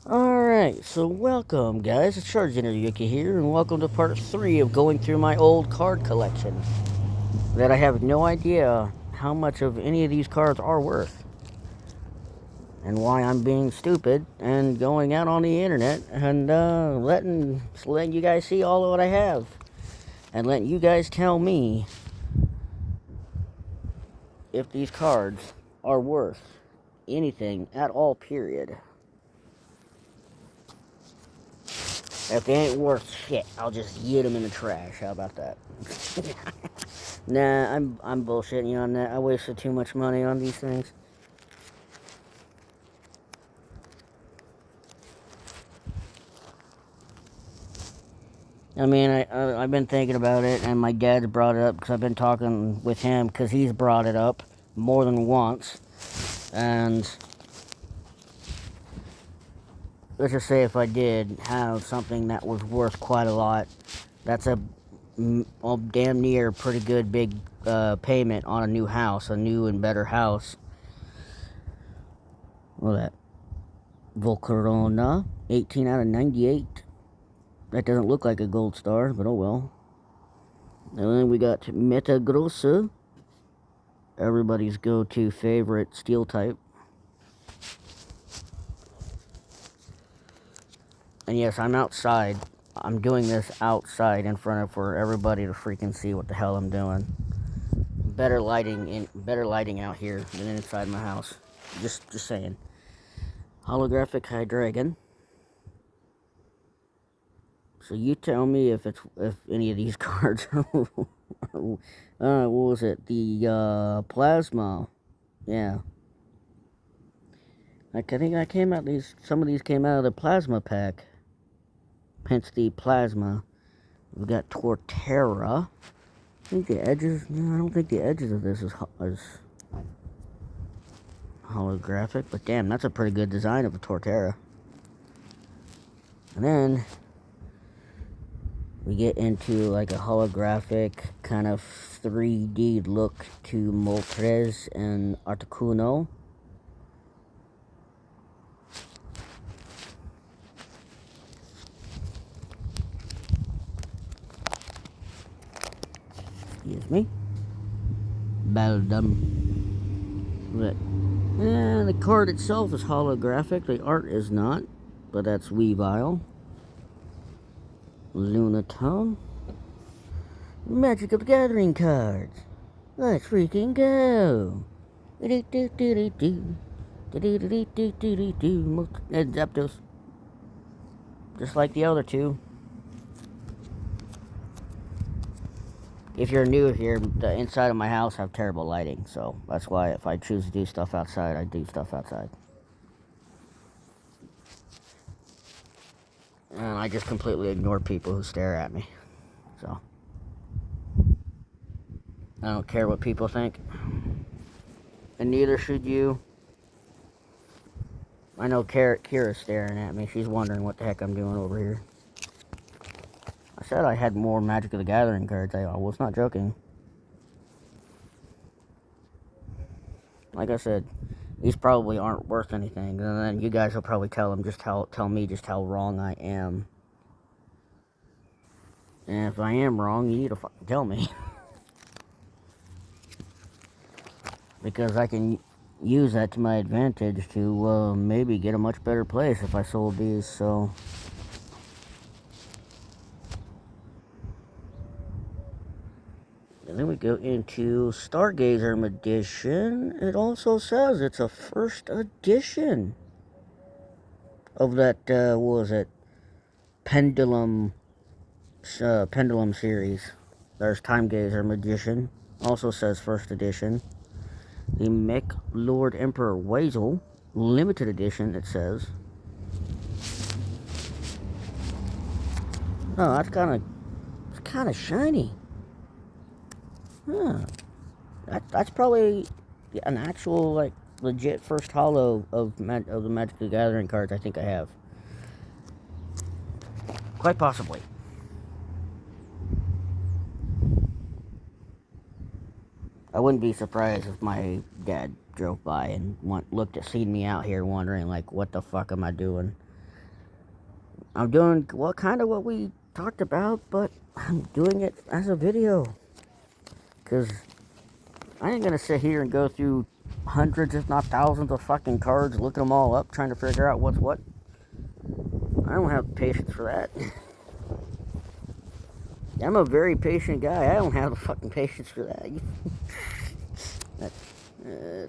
Alright, so welcome guys, it's Sergeant Yuki here, and welcome to part 3 of going through my old card collection. That I have no idea how much of any of these cards are worth. And why I'm being stupid and going out on the internet and letting you guys see all of what I have. And letting you guys tell me if these cards are worth anything at all, period. If they ain't worth shit, I'll just yeet them in the trash. How about that? Nah, I'm bullshitting you on that. I wasted too much money on these things. I mean, I've been thinking about it, and my dad's brought it up because I've been talking with him because he's brought it up more than once. And let's just say if I did have something that was worth quite a lot, that's a damn near pretty good big payment on a new house, a new and better house. Look at that. Volcarona, 18 out of 98. That doesn't look like a gold star, but oh well. And then we got Metagrossa, everybody's go-to favorite steel type. And yes, I'm outside. I'm doing this outside in front of for everybody to freaking see what the hell I'm doing. Better lighting out here than inside my house. Just saying. Holographic Hydreigon. So you tell me if any of these cards are what was it? The plasma. Yeah. I think some of these came out of the plasma pack. Hence the plasma. We've got Torterra. I think the edges, no, I don't think the edges of this is holographic, but damn, that's a pretty good design of a Torterra. And then we get into like a holographic kind of 3D look to Moltres and Articuno. Excuse me. Beldum. But, the card itself is holographic. The art is not, but that's Weavile. Lunatone. Magic of the Gathering cards. Let's freaking go. Zapdos. Just like the other two. If you're new here, the inside of my house have terrible lighting, so that's why if I choose to do stuff outside, I do stuff outside. And I just completely ignore people who stare at me. So I don't care what people think. And neither should you. I know Kira's staring at me. She's wondering what the heck I'm doing over here. I said I had more Magic of the Gathering cards. I was not joking. Like I said, these probably aren't worth anything, and then you guys will probably tell me just how wrong I am. And if I am wrong, you need to fucking tell me. Because I can use that to my advantage to maybe get a much better place if I sold these, so. And then we go into Stargazer edition. It also says it's a first edition of that, what was it? Pendulum series. There's Time Gazer Magician. Also says first edition. The Mech Lord Emperor Weasel. Limited edition, it says. Oh, it's kind of shiny. Huh. That's probably an actual, like, legit first holo of the Magic the Gathering cards I think I have. Quite possibly. I wouldn't be surprised if my dad drove by and seen me out here wondering, like, what the fuck am I doing? I'm doing kind of what we talked about, but I'm doing it as a video. Because I ain't gonna sit here and go through hundreds, if not thousands, of fucking cards, looking them all up, trying to figure out what's what. I don't have patience for that. I'm a very patient guy. I don't have the fucking patience for that. that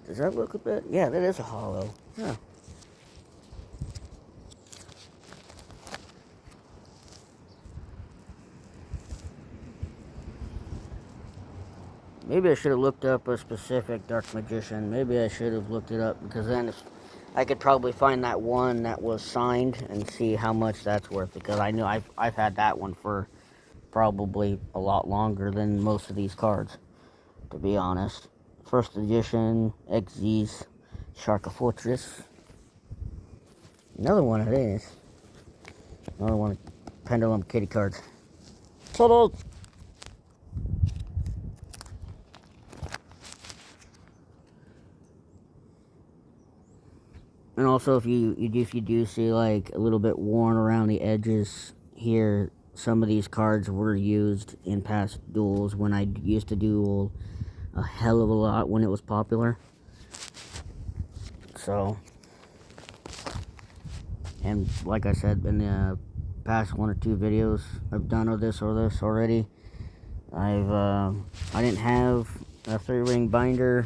does that look a bit? Yeah, that is a hollow. Yeah. Maybe I should have looked up a specific Dark Magician. Maybe I should have looked it up, because then if I could probably find that one that was signed and see how much that's worth, because I know I've had that one for probably a lot longer than most of these cards, to be honest. First edition, Xyz, Shark Fortress. Another one of these. Another one of Pendulum Kitty cards. Total. And also, if you do see like a little bit worn around the edges here, some of these cards were used in past duels when I used to duel a hell of a lot when it was popular. So, and like I said in the past 1 or 2 videos I've done of this already, I didn't have a 3-ring binder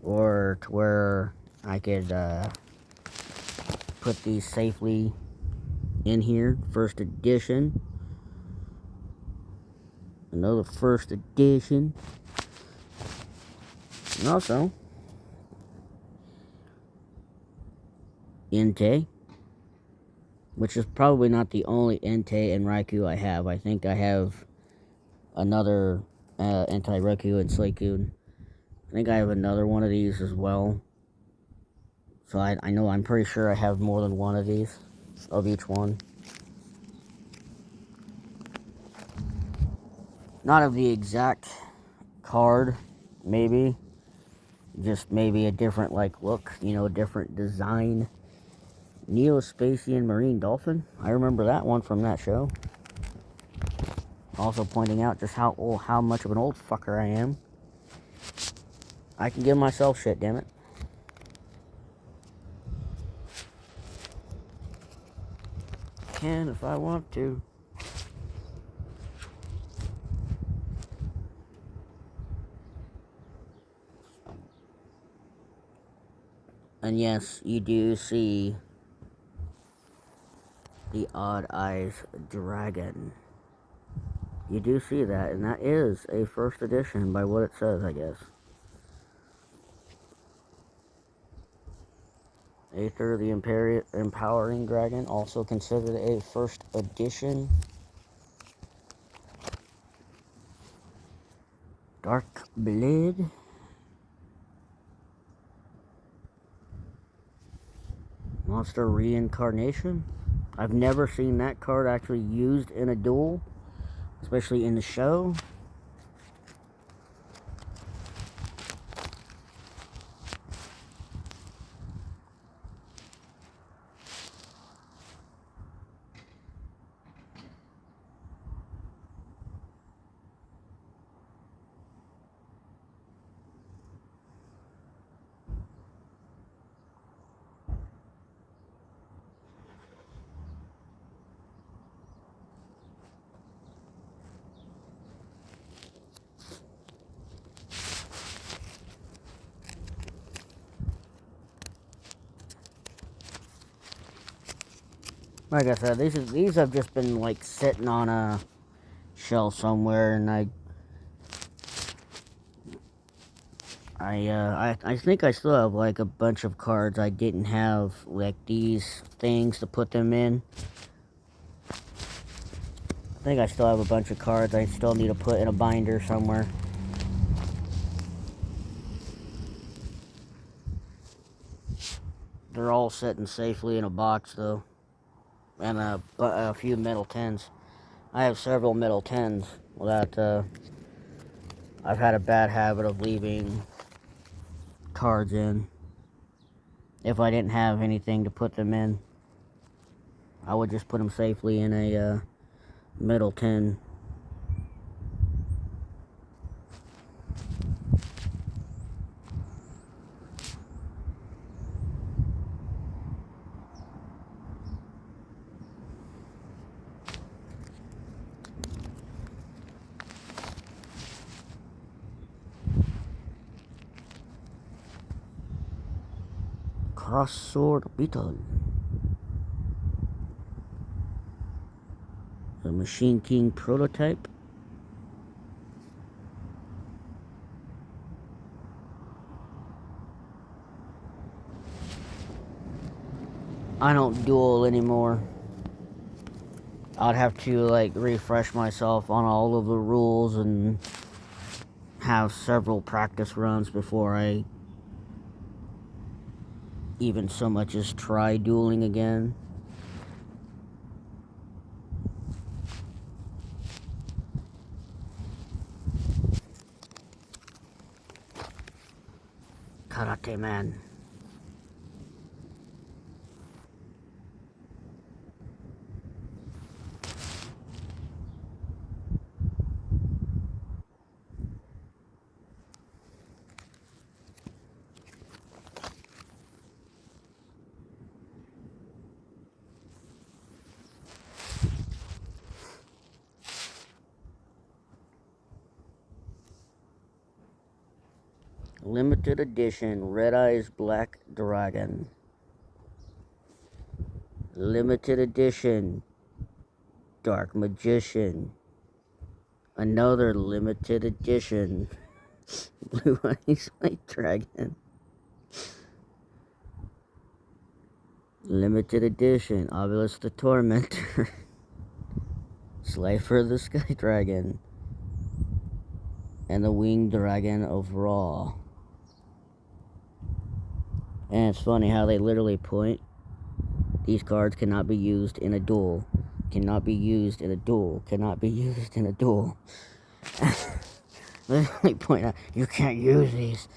or to where I could put these safely in here. First edition. Another first edition. And also Entei, which is probably not the only Entei and Raikou I have. I think I have another Entei, Raikou, and Suicune. I think I have another one of these as well. So I know, I'm pretty sure I have more than one of these, of each one. Not of the exact card, maybe. Just maybe a different, like, look, you know, a different design. Neo-Spacian Marine Dolphin. I remember that one from that show. Also pointing out just how much of an old fucker I am. I can give myself shit, damn it. Can if I want to. And yes, you do see the Odd Eyes Dragon. You do see that, and that is a first edition by what it says, I guess. Aether, the Empowering Dragon, also considered a first edition. Dark Blade. Monster Reincarnation. I've never seen that card actually used in a duel, especially in the show. Like I said, these have just been like sitting on a shelf somewhere, and I think I still have like a bunch of cards I didn't have, like these things to put them in. I think I still have a bunch of cards I still need to put in a binder somewhere. They're all sitting safely in a box though, and a few metal tins. I have several metal tins that I've had a bad habit of leaving cards in if I didn't have anything to put them in. I would just put them safely in a metal tin. Cross sword beetle. A Machine King prototype. I don't duel anymore. I'd have to like refresh myself on all of the rules and have several practice runs before I even so much as try dueling again. Karate man. Limited edition Red Eyes Black Dragon. Limited edition Dark Magician. Another limited edition Blue Eyes White Dragon. Limited edition Obelisk the Tormentor. Slifer the Sky Dragon. And the Winged Dragon of Ra. And it's funny how they literally point. These cards cannot be used in a duel. Cannot be used in a duel. Cannot be used in a duel. Literally point out, you can't use these.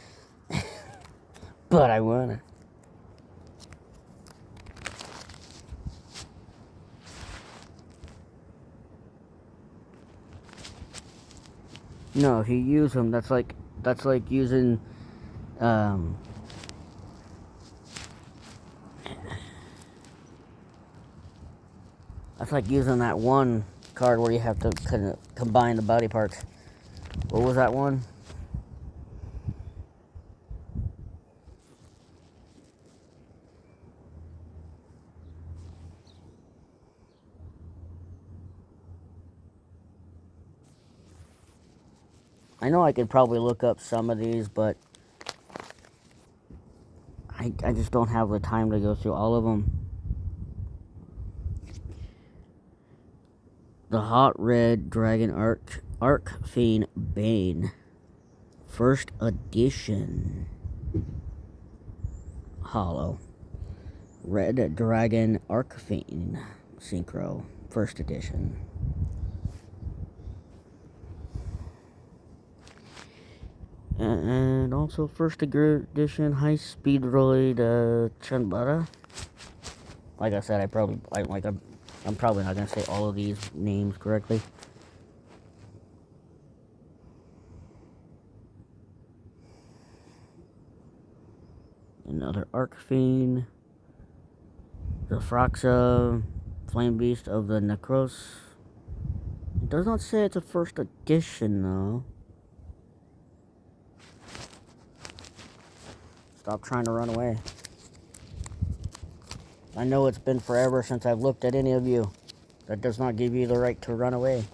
But I wanna. No, if you use them, that's like using, that's like using that one card where you have to kind of combine the body parts. What was that one? I know I could probably look up some of these, but I just don't have the time to go through all of them. The Hot Red Dragon Arc Fiend Bane. First edition. Hollow. Red Dragon Arc Fiend Synchro. First edition. And also first edition High Speed Droid Chunbara. Like I said, I'm probably not gonna say all of these names correctly. Another Arc Fiend. The Froxa Flame Beast of the Necros. It does not say it's a first edition though. Stop trying to run away. I know it's been forever since I've looked at any of you. That does not give you the right to run away.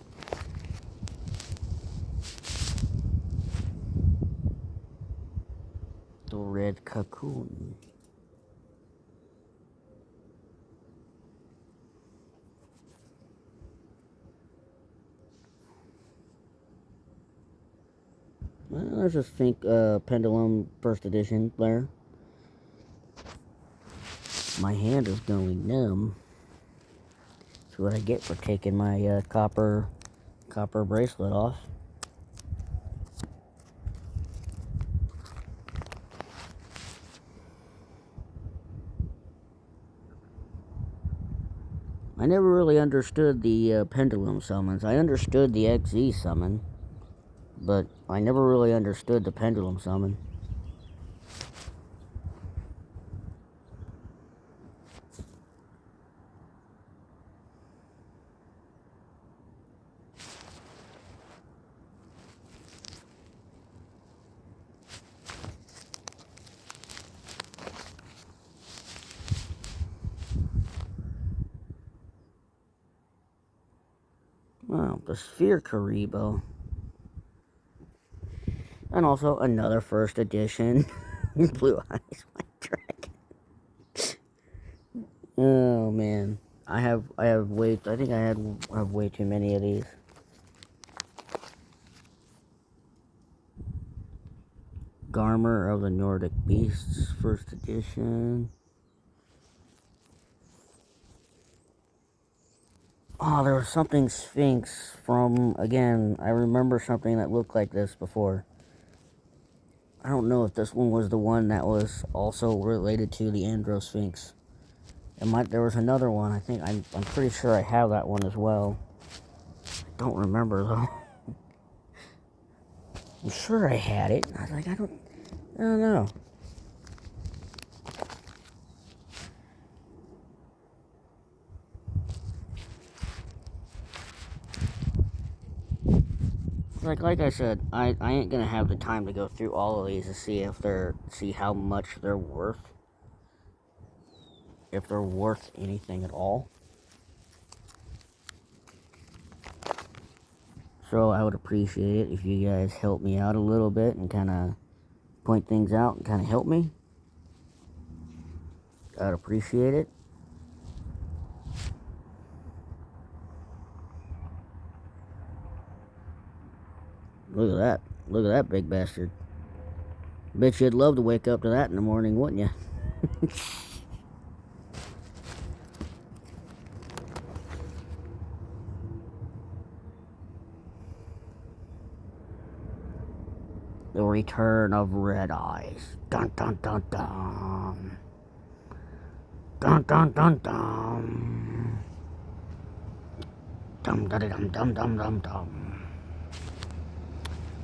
The Red Cocoon. Well, there's a Think Pendulum First Edition there. My hand is going numb. That's what I get for taking my copper bracelet off. I never really understood the pendulum summons. I understood the XZ summon, but I never really understood the pendulum summon. Well, the Sphere Karibo. And also another first edition Blue Eyes White Dragon. Oh man. I have way I think I have way too many of these. Garmer of the Nordic Beasts, first edition. Oh, there was something Sphinx from, again, I remember something that looked like this before. I don't know if this one was the one that was also related to the Andro Sphinx. There was another one, I think, I'm pretty sure I have that one as well. I don't remember, though. I'm sure I had it. I was like, I don't know. Like I said, I ain't gonna have the time to go through all of these to see how much they're worth. If they're worth anything at all. So I would appreciate it if you guys help me out a little bit and kind of point things out and kind of help me. I'd appreciate it. Look at that. Look at that big bastard. Bet you'd love to wake up to that in the morning, wouldn't you? The Return of Red Eyes. Dun dun dun dun. Dun dun dun dun. Dum dum dum dum dum dum dum.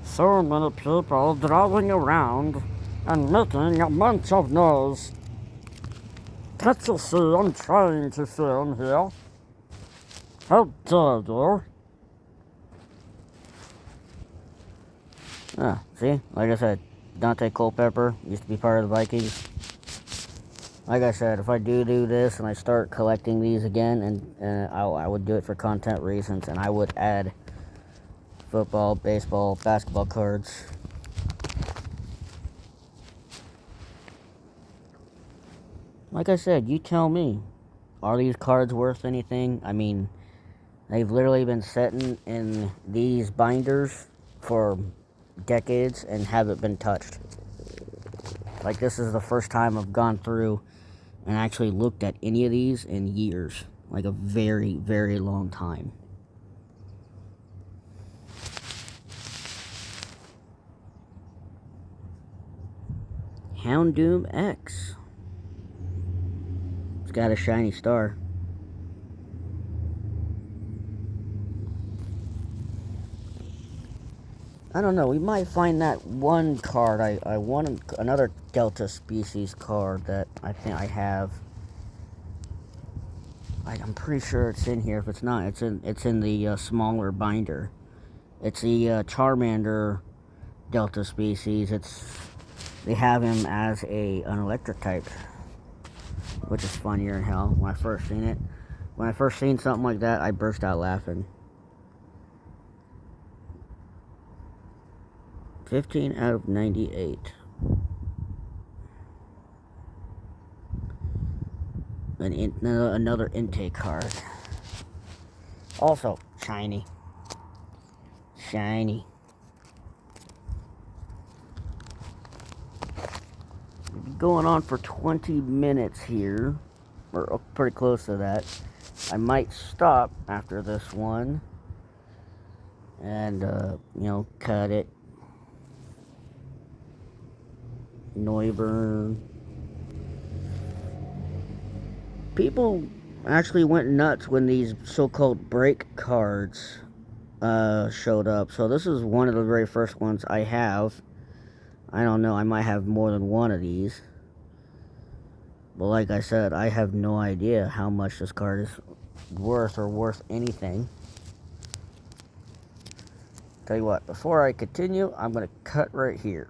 So many people driving around and making a bunch of noise. Can't you see I'm trying to film here? How dare you? Ah, see? Like I said, Dante Culpepper used to be part of the Vikings. Like I said, if I do this and I start collecting these again, and I would do it for content reasons, and I would add football, baseball, basketball cards. Like I said, you tell me. Are these cards worth anything? I mean, they've literally been sitting in these binders for decades and haven't been touched. Like, this is the first time I've gone through and actually looked at any of these in years. Like a very, very long time. Houndoom X. It's got a shiny star. I don't know, we might find that one card. I want another Delta Species card that I think I have. I'm pretty sure it's in here. If it's not, it's in the smaller binder. It's the Charmander Delta Species. They have him as an electric type, which is funnier than hell. When I first seen it, when I first seen something like that, I burst out laughing. 15 out of 98. Another intake card. Also, shiny. Shiny. We'll be going on for 20 minutes here. We're pretty close to that. I might stop after this one. And, cut it. Neuburn. People, I actually went nuts when these so-called break cards showed up. So this is one of the very first ones I have. I don't know, I might have more than one of these. But like I said, I have no idea how much this card is worth or worth anything. Tell you what, before I continue, I'm going to cut right here.